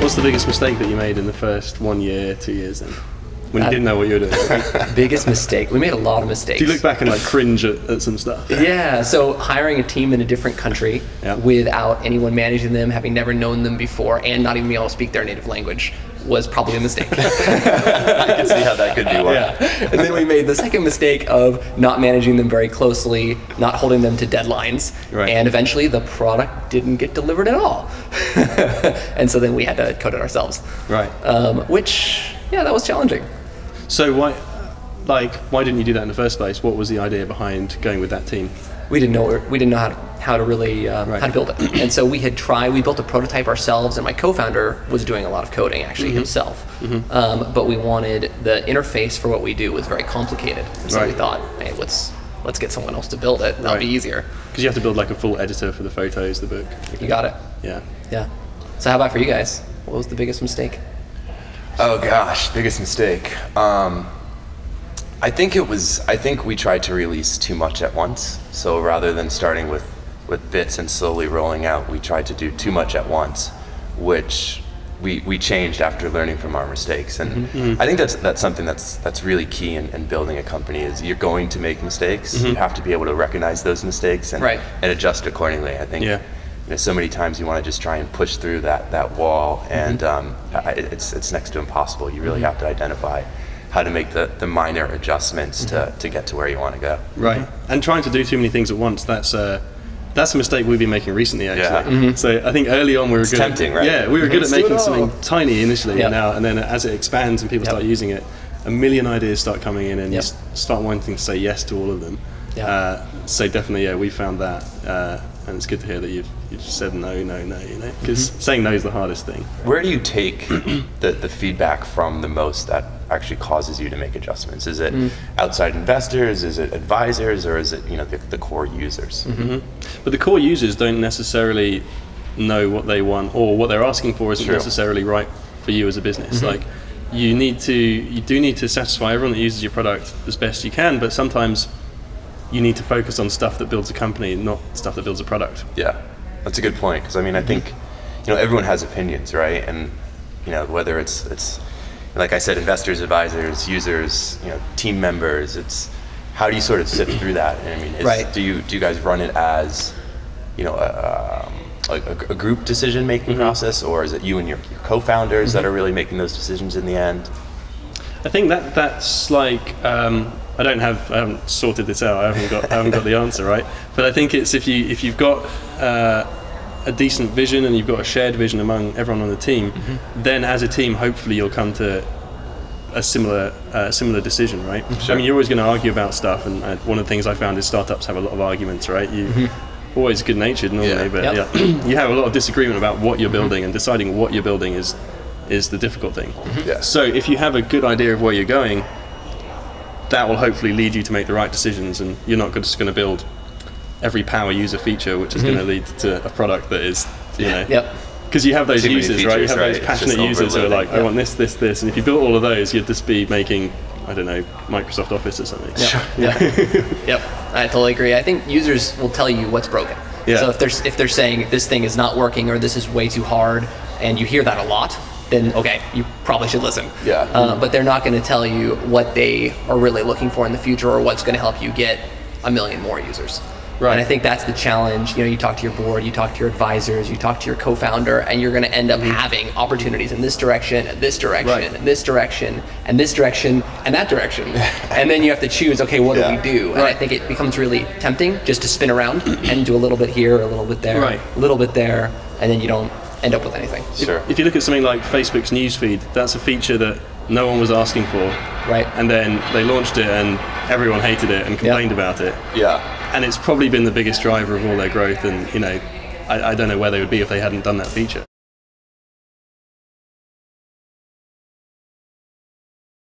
What's the biggest mistake that you made in the first 1 year, 2 years then? When you didn't know what you were doing? Biggest mistake. We made a lot of mistakes. Do you look back and like cringe at some stuff? Yeah, so hiring a team in a different country without anyone managing them, having never known them before, and not even being able to speak their native language was probably a mistake. I can see how that could be one. Yeah. And then we made the second mistake of not managing them very closely, not holding them to deadlines, and eventually the product didn't get delivered at all. And so then we had to code it ourselves. Right. Which, yeah, that was challenging. So why didn't you do that in the first place? What was the idea behind going with that team? We didn't know how to really how to build it, and so we built a prototype ourselves, and my co-founder was doing a lot of coding actually himself. But we wanted the interface for what we do was very complicated, and so we thought, hey, let's get someone else to build it. That'll be easier. Because you have to build like a full editor for the photos, the book. You got it. Yeah. So how about for you guys? What was the biggest mistake? Oh gosh, biggest mistake. I think we tried to release too much at once. So rather than starting with bits and slowly rolling out, we tried to do too much at once, which we changed after learning from our mistakes. And I think that's something that's really key in building a company is you're going to make mistakes. You have to be able to recognize those mistakes and adjust accordingly. I think so many times you want to just try and push through that wall, and it's next to impossible. You really have to identify how to make the minor adjustments to get to where you want to go. Right. And trying to do too many things at once, that's a mistake we've been making recently, actually. So I think early on we were good. It's tempting, right? Yeah, we were good at making something tiny initially, and then as it expands and people start using it, a million ideas start coming in, and you start wanting to say yes to all of them. So definitely, we found that, and it's good to hear that you've said no, because saying no is the hardest thing. Where do you take the feedback from the most that actually causes you to make adjustments? Is it outside investors? Is it advisors? Or is it the core users? But the core users don't necessarily know what they want, or what they're asking for isn't necessarily right for you as a business. Like you do need to satisfy everyone that uses your product as best you can, but sometimes you need to focus on stuff that builds a company, not stuff that builds a product. Yeah, that's a good point, because I think everyone has opinions, right? And whether it's like I said, investors, advisors, users, team members, it's how do you sort of sift through that? And do you guys run it as a group decision making process, or is it you and your co-founders that are really making those decisions in the end? I think that's like I haven't sorted this out. I haven't got the answer, right? But I think it's if you've got a decent vision and you've got a shared vision among everyone on the team, then as a team, hopefully you'll come to a similar decision, right? Sure. You're always going to argue about stuff, and one of the things I found is startups have a lot of arguments, right? You always good-natured normally, but you have a lot of disagreement about what you're building, and deciding what you're building is the difficult thing. So if you have a good idea of where you're going, that will hopefully lead you to make the right decisions, and you're not just going to build every power user feature which is going to lead to a product that is because you have those users, right? You have those passionate users who are like, I want this, and if you built all of those, you'd just be making, I don't know, Microsoft Office or something. I totally agree. I think users will tell you what's broken. So if they're saying this thing is not working, or this is way too hard, and you hear that a lot, then okay, you probably should listen. But they're not going to tell you what they are really looking for in the future, or what's going to help you get 1 million more users. And I think that's the challenge. You talk to your board, you talk to your advisors, you talk to your co-founder, and you're going to end up having opportunities in this direction, and this direction, and this direction, and this direction, and that direction. And then you have to choose, okay, what do we do? And I think it becomes really tempting just to spin around and do a little bit here, a little bit there, a little bit there, and then you don't end up with anything. If you look at something like Facebook's newsfeed, that's a feature that no one was asking for. And then they launched it, and everyone hated it and complained about it. And it's probably been the biggest driver of all their growth, and I don't know where they would be if they hadn't done that feature.